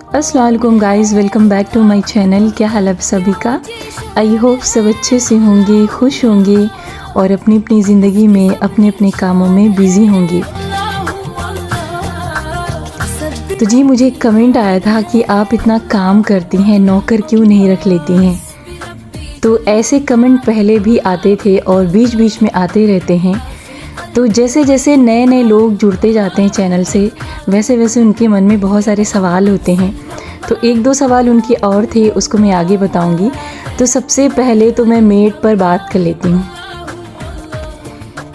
अस्सलाम वालेकुम guys, welcome back to my channel. क्या हाल है आप सभी का? आई होप सब अच्छे से होंगे, खुश होंगे और अपनी अपनी ज़िंदगी में अपने अपने कामों में बिज़ी होंगे। तो जी मुझे एक कमेंट आया था कि आप इतना काम करती हैं, नौकर क्यों नहीं रख लेती हैं। तो ऐसे कमेंट पहले भी आते थे और बीच बीच में आते रहते हैं। तो जैसे जैसे नए नए लोग जुड़ते जाते हैं चैनल से, वैसे वैसे उनके मन में बहुत सारे सवाल होते हैं। तो एक दो सवाल उनके और थे, उसको मैं आगे बताऊंगी। तो सबसे पहले तो मैं मेड पर बात कर लेती हूँ।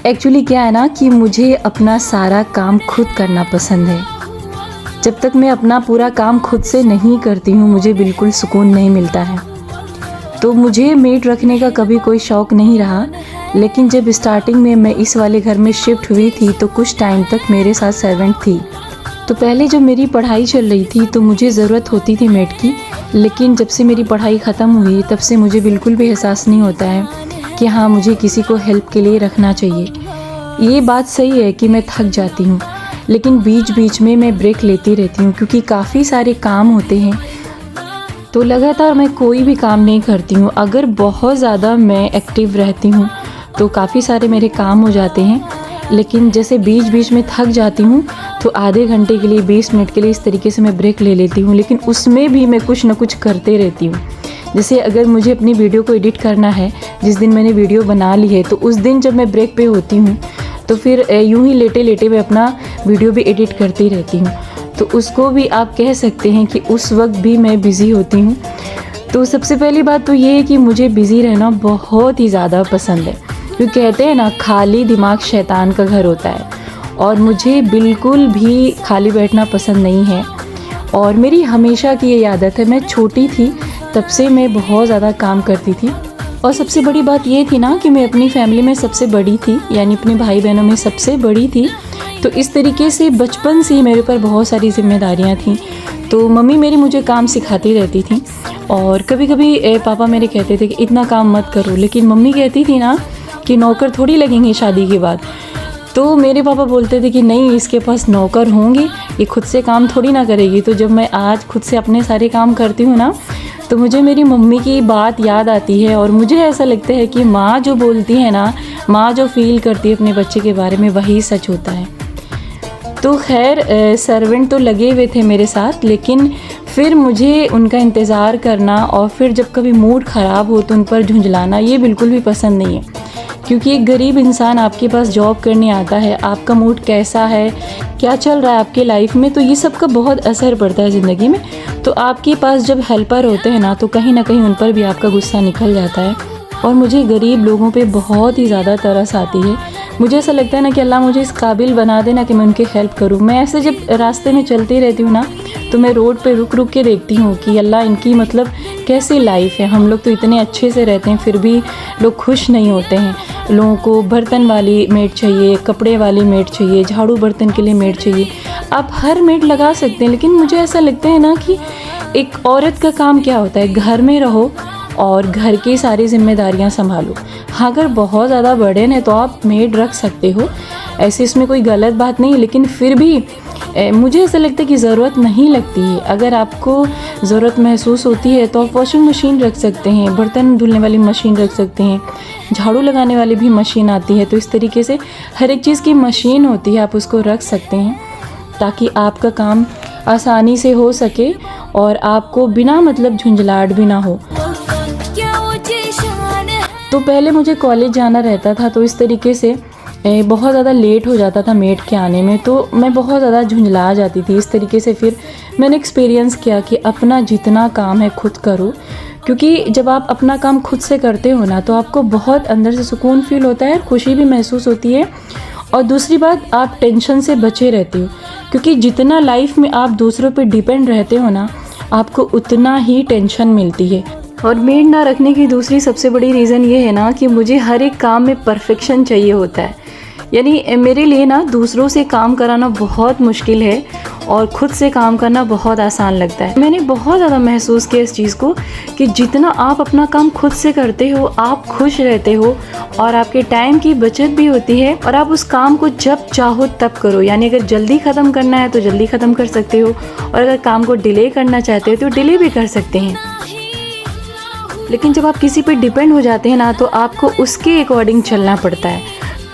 एक्चुअली क्या है ना कि मुझे अपना सारा काम खुद करना पसंद है। जब तक मैं अपना पूरा काम खुद से नहीं करती हूँ, मुझे बिल्कुल सुकून नहीं मिलता है। तो मुझे मेड रखने का कभी कोई शौक़ नहीं रहा, लेकिन जब स्टार्टिंग में मैं इस वाले घर में शिफ्ट हुई थी तो कुछ टाइम तक मेरे साथ सर्वेंट थी। तो पहले जब मेरी पढ़ाई चल रही थी तो मुझे ज़रूरत होती थी मेड की, लेकिन जब से मेरी पढ़ाई ख़त्म हुई तब से मुझे बिल्कुल भी एहसास नहीं होता है कि हाँ मुझे किसी को हेल्प के लिए रखना चाहिए। ये बात सही है कि मैं थक जाती हूँ, लेकिन बीच बीच में मैं ब्रेक लेती रहती हूँ क्योंकि काफ़ी सारे काम होते हैं। तो लगातार मैं कोई भी काम नहीं करती हूँ। अगर बहुत ज़्यादा मैं एक्टिव रहती हूँ तो काफ़ी सारे मेरे काम हो जाते हैं, लेकिन जैसे बीच बीच में थक जाती हूँ तो आधे घंटे के लिए 20 मिनट के लिए इस तरीके से मैं ब्रेक ले लेती हूँ, लेकिन उसमें भी मैं कुछ ना कुछ करते रहती हूँ। जैसे अगर मुझे अपनी वीडियो को एडिट करना है, जिस दिन मैंने वीडियो बना ली है तो उस दिन जब मैं ब्रेक पे होती हूँ तो फिर यूं ही लेटे लेटे मैं अपना वीडियो भी एडिट करती रहती हूँ। तो उसको भी आप कह सकते हैं कि उस वक्त भी मैं बिज़ी होती हूँ। तो सबसे पहली बात तो ये है कि मुझे बिज़ी रहना बहुत ही ज़्यादा पसंद है, क्योंकि कहते हैं ना खाली दिमाग शैतान का घर होता है, और मुझे बिल्कुल भी खाली बैठना पसंद नहीं है। और मेरी हमेशा की ये आदत है, मैं छोटी थी तब से मैं बहुत ज़्यादा काम करती थी। और सबसे बड़ी बात ये थी ना कि मैं अपनी फैमिली में सबसे बड़ी थी, यानी अपने भाई बहनों में सबसे बड़ी थी। तो इस तरीके से बचपन से ही मेरे ऊपर बहुत सारी जिम्मेदारियाँ थीं। तो मम्मी मेरी मुझे काम सिखाती रहती थी, और कभी कभी पापा मेरे कहते थे कि इतना काम मत करो, लेकिन मम्मी कहती थी ना कि नौकर थोड़ी लगेंगे शादी के बाद। तो मेरे पापा बोलते थे कि नहीं, इसके पास नौकर होंगे, ये खुद से काम थोड़ी ना करेगी। तो जब मैं आज खुद से अपने सारे काम करती हूँ ना, तो मुझे मेरी मम्मी की बात याद आती है, और मुझे ऐसा लगता है कि माँ जो बोलती है ना, माँ जो फील करती है अपने बच्चे के बारे में, वही सच होता है। तो खैर सर्वेंट तो लगे हुए थे मेरे साथ, लेकिन फिर मुझे उनका इंतज़ार करना और फिर जब कभी मूड ख़राब हो तो उन पर झुंझलाना, ये बिल्कुल भी पसंद नहीं है। क्योंकि एक गरीब इंसान आपके पास जॉब करने आता है, आपका मूड कैसा है, क्या चल रहा है आपके लाइफ में, तो ये सब का बहुत असर पड़ता है ज़िंदगी में। तो आपके पास जब हेल्पर होते हैं ना, तो कहीं ना कहीं उन पर भी आपका गुस्सा निकल जाता है। और मुझे गरीब लोगों पे बहुत ही ज़्यादा तरस आती है। मुझे ऐसा लगता है ना कि अल्लाह मुझे इस काबिल बना देना कि मैं उनकी हेल्प करूँ। मैं ऐसे जब रास्ते में चलती रहती हूँ ना, तो मैं रोड पे रुक रुक के देखती हूँ कि अल्लाह इनकी मतलब कैसी लाइफ है। हम लोग तो इतने अच्छे से रहते हैं, फिर भी लोग खुश नहीं होते हैं। लोगों को बर्तन वाली मेड चाहिए, कपड़े वाली मेड चाहिए, झाड़ू बर्तन के लिए मेड चाहिए। आप हर मेड लगा सकते हैं, लेकिन मुझे ऐसा लगता है ना कि एक औरत का काम क्या होता है, घर में रहो और घर की सारी जिम्मेदारियां संभालो। हाँ, अगर बहुत ज़्यादा बर्डन है तो आप मेड रख सकते हो, ऐसे इसमें कोई गलत बात नहीं, लेकिन फिर भी मुझे ऐसा लगता है कि ज़रूरत नहीं लगती है। अगर आपको ज़रूरत महसूस होती है तो आप वॉशिंग मशीन रख सकते हैं, बर्तन धुलने वाली मशीन रख सकते हैं, झाड़ू लगाने वाली भी मशीन आती है। तो इस तरीके से हर एक चीज़ की मशीन होती है, आप उसको रख सकते हैं ताकि आपका काम आसानी से हो सके और आपको बिना मतलब झुंझलाहट भी ना हो। तो पहले मुझे कॉलेज जाना रहता था, तो इस तरीके से बहुत ज़्यादा लेट हो जाता था मेड के आने में, तो मैं बहुत ज़्यादा झुंझला जाती थी। इस तरीके से फिर मैंने एक्सपीरियंस किया कि अपना जितना काम है खुद करो, क्योंकि जब आप अपना काम खुद से करते हो ना, तो आपको बहुत अंदर से सुकून फील होता है, खुशी भी महसूस होती है। और दूसरी बात, आप टेंशन से बचे रहते हो, क्योंकि जितना लाइफ में आप दूसरों पर डिपेंड रहते हो ना, आपको उतना ही टेंशन मिलती है। और मेड ना रखने की दूसरी सबसे बड़ी रीज़न ये है ना कि मुझे हर एक काम में परफेक्शन चाहिए होता है। यानी मेरे लिए ना दूसरों से काम कराना बहुत मुश्किल है और ख़ुद से काम करना बहुत आसान लगता है। मैंने बहुत ज़्यादा महसूस किया इस चीज़ को कि जितना आप अपना काम खुद से करते हो आप खुश रहते हो और आपके टाइम की बचत भी होती है और आप उस काम को जब चाहो तब करो। यानी अगर जल्दी ख़त्म करना है तो जल्दी ख़त्म कर सकते हो और अगर काम को डिले करना चाहते हो तो डिले भी कर सकते हैं। लेकिन जब आप किसी पे डिपेंड हो जाते हैं ना तो आपको उसके अकॉर्डिंग चलना पड़ता है,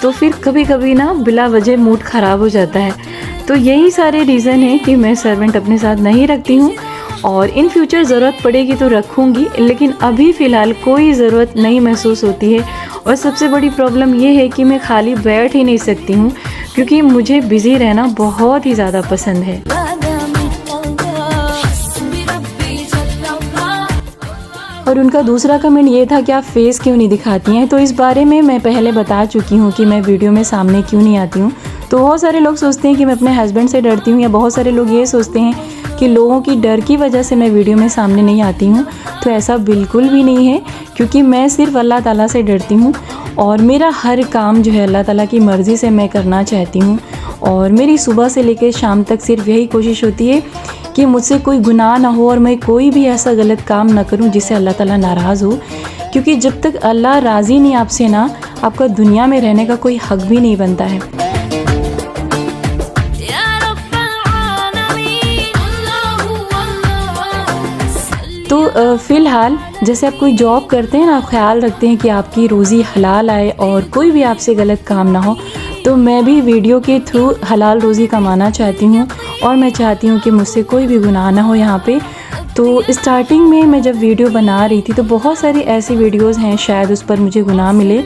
तो फिर कभी कभी ना बिला वजह मूड ख़राब हो जाता है। तो यही सारे रीज़न है कि मैं सर्वेंट अपने साथ नहीं रखती हूँ और इन फ्यूचर ज़रूरत पड़ेगी तो रखूँगी, लेकिन अभी फ़िलहाल कोई ज़रूरत नहीं महसूस होती है। और सबसे बड़ी प्रॉब्लम ये है कि मैं खाली बैठ ही नहीं सकती हूँ क्योंकि मुझे बिज़ी रहना बहुत ही ज़्यादा पसंद है। और उनका दूसरा कमेंट ये था कि आप फेस क्यों नहीं दिखाती हैं। तो इस बारे में मैं पहले बता चुकी हूँ कि मैं वीडियो में सामने क्यों नहीं आती हूँ। तो बहुत सारे लोग सोचते हैं कि मैं अपने हस्बैंड से डरती हूँ, या बहुत सारे लोग ये सोचते हैं कि लोगों की डर की वजह से मैं वीडियो में सामने नहीं आती हूँ। तो ऐसा बिल्कुल भी नहीं है, क्योंकि मैं सिर्फ अल्लाह ताला से डरती हूँ और मेरा हर काम जो है अल्लाह ताला की मर्ज़ी से मैं करना चाहती हूँ। और मेरी सुबह से लेकर शाम तक सिर्फ यही कोशिश होती है कि मुझसे कोई गुनाह ना हो और मैं कोई भी ऐसा गलत काम ना करूं जिससे अल्लाह ताला नाराज़ हो, क्योंकि जब तक अल्लाह राज़ी नहीं आपसे ना, आपका दुनिया में रहने का कोई हक भी नहीं बनता है। तो फ़िलहाल जैसे आप कोई जॉब करते हैं ना, आप ख्याल रखते हैं कि आपकी रोज़ी हलाल आए और कोई भी आपसे गलत काम ना हो, तो मैं भी वीडियो के थ्रू हलाल रोज़ी कमाना चाहती हूँ और मैं चाहती हूँ कि मुझसे कोई भी गुनाह ना हो यहाँ पे। तो स्टार्टिंग में मैं जब वीडियो बना रही थी तो बहुत सारी ऐसी वीडियोस हैं शायद उस पर मुझे गुनाह मिले,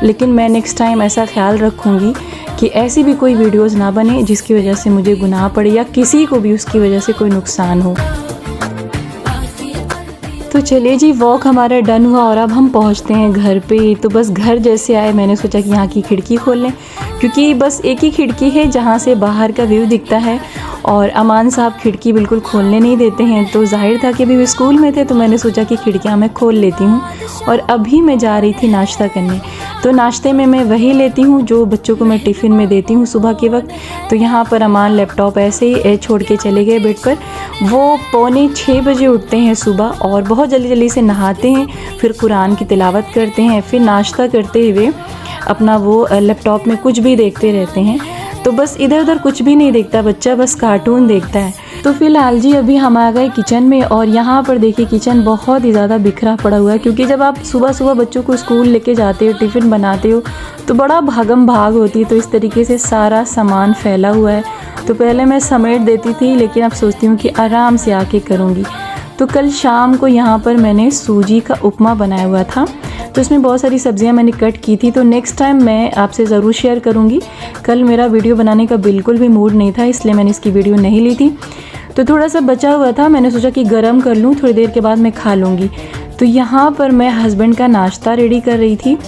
लेकिन मैं नेक्स्ट टाइम ऐसा ख्याल रखूँगी कि ऐसी भी कोई वीडियोस ना बने जिसकी वजह से मुझे गुनाह पड़े या किसी को भी उसकी वजह से कोई नुकसान हो। तो चलिए जी, वॉक हमारा डन हुआ और अब हम पहुंचते हैं घर पे। तो बस घर जैसे आए मैंने सोचा कि यहाँ की खिड़की खोल लें, क्योंकि बस एक ही खिड़की है जहाँ से बाहर का व्यू दिखता है और अमान साहब खिड़की बिल्कुल खोलने नहीं देते हैं। तो जाहिर था कि अभी वो स्कूल में थे, तो मैंने सोचा कि खिड़कियाँ मैं खोल लेती हूँ। और अभी मैं जा रही थी नाश्ता करने, तो नाश्ते में मैं वही लेती हूँ जो बच्चों को मैं टिफ़िन में देती हूँ सुबह के वक्त। तो यहाँ पर अमान लैपटॉप ऐसे ही छोड़ के चले गए बेड पर। वो 5:45 बजे उठते हैं सुबह और बहुत जल्दी जल्दी से नहाते हैं, फिर कुरान की तिलावत करते हैं, फिर नाश्ता करते हुए अपना वो लैपटॉप में कुछ भी देखते रहते हैं। तो बस इधर उधर कुछ भी नहीं देखता बच्चा, बस कार्टून देखता है। तो फिलहाल जी अभी हम आ गए किचन में और यहाँ पर देखिए किचन बहुत ही ज़्यादा बिखरा पड़ा हुआ है, क्योंकि जब आप सुबह सुबह बच्चों को स्कूल लेके जाते हो, टिफ़िन बनाते हो, तो बड़ा भागम भाग होती है। तो इस तरीके से सारा सामान फैला हुआ है। तो पहले मैं समेट देती थी, लेकिन अब सोचती हूँ कि आराम से आके करूँगी। तो कल शाम को यहाँ पर मैंने सूजी का उपमा बनाया हुआ था, तो इसमें बहुत सारी सब्जियां मैंने कट की थी। तो नेक्स्ट टाइम मैं आपसे ज़रूर शेयर करूँगी। कल मेरा वीडियो बनाने का बिल्कुल भी मूड नहीं था, इसलिए मैंने इसकी वीडियो नहीं ली थी। तो थोड़ा सा बचा हुआ था, मैंने सोचा कि गरम कर लूँ, थोड़ी देर के बाद मैं खा लूँगी। तो यहाँ पर मैं हस्बैंड का नाश्ता रेडी कर रही थी।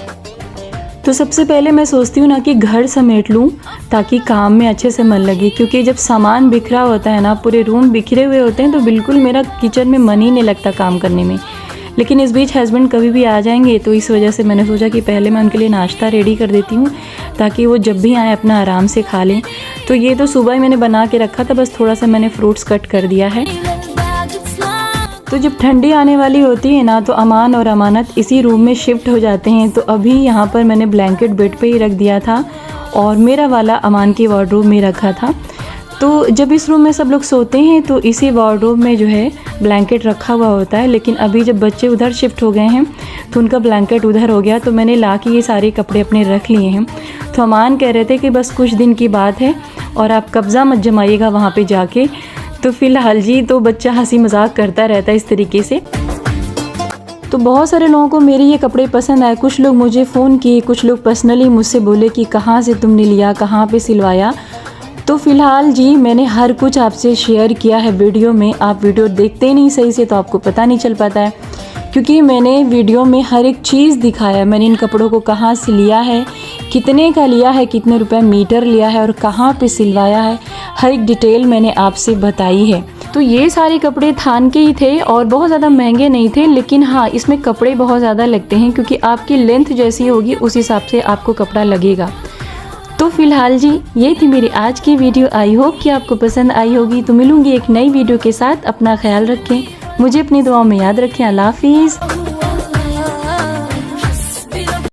तो सबसे पहले मैं सोचती हूँ ना कि घर समेट लूँ ताकि काम में अच्छे से मन लगे, क्योंकि जब सामान बिखरा होता है ना, पूरे रूम बिखरे हुए होते हैं, तो बिल्कुल मेरा किचन में मन ही नहीं लगता काम करने में। लेकिन इस बीच हस्बैंड कभी भी आ जाएंगे, तो इस वजह से मैंने सोचा कि पहले मैं उनके लिए नाश्ता रेडी कर देती हूँ ताकि वो जब भी आए अपना आराम से खा लें। तो ये तो सुबह ही मैंने बना के रखा था, बस थोड़ा सा मैंने फ्रूट्स कट कर दिया है। तो जब ठंडी आने वाली होती है ना, तो अमान और अमानत इसी रूम में शिफ्ट हो जाते हैं। तो अभी यहाँ पर मैंने ब्लैंकेट बेड पे ही रख दिया था और मेरा वाला अमान की वार्डरोब में रखा था। तो जब इस रूम में सब लोग सोते हैं तो इसी वार्डरोब में जो है ब्लैंकेट रखा हुआ होता है, लेकिन अभी जब बच्चे उधर शिफ्ट हो गए हैं तो उनका ब्लैंकेट उधर हो गया। तो मैंने ला के ये सारे कपड़े अपने रख लिए हैं। तो अमान कह रहे थे कि बस कुछ दिन की बात है और आप कब्ज़ा मत जमाइएगा वहाँ पे जाके। तो फ़िलहाल जी तो बच्चा हंसी मजाक करता रहता है इस तरीके से। तो बहुत सारे लोगों को मेरे ये कपड़े पसंद आए। कुछ लोग मुझे फ़ोन किए, कुछ लोग पर्सनली मुझसे बोले कि कहाँ से तुमने लिया, कहाँ पे सिलवाया। तो फ़िलहाल जी मैंने हर कुछ आपसे शेयर किया है वीडियो में। आप वीडियो देखते नहीं सही से तो आपको पता नहीं चल पाता है, क्योंकि मैंने वीडियो में हर एक चीज़ दिखाया। मैंने इन कपड़ों को कहाँ से लिया है, कितने का लिया है, कितने रुपए मीटर लिया है और कहाँ पे सिलवाया है, हर एक डिटेल मैंने आपसे बताई है। तो ये सारे कपड़े थान के ही थे और बहुत ज़्यादा महंगे नहीं थे, लेकिन हाँ इसमें कपड़े बहुत ज़्यादा लगते हैं, क्योंकि आपकी लेंथ जैसी होगी उस हिसाब से आपको कपड़ा लगेगा। तो फिलहाल जी ये थी मेरी आज की वीडियो। आई होप कि आपको पसंद आई होगी। तो मिलूंगी एक नई वीडियो के साथ। अपना ख्याल रखें, मुझे अपनी दुआओं में याद रखें। अल्लाह हाफिज़।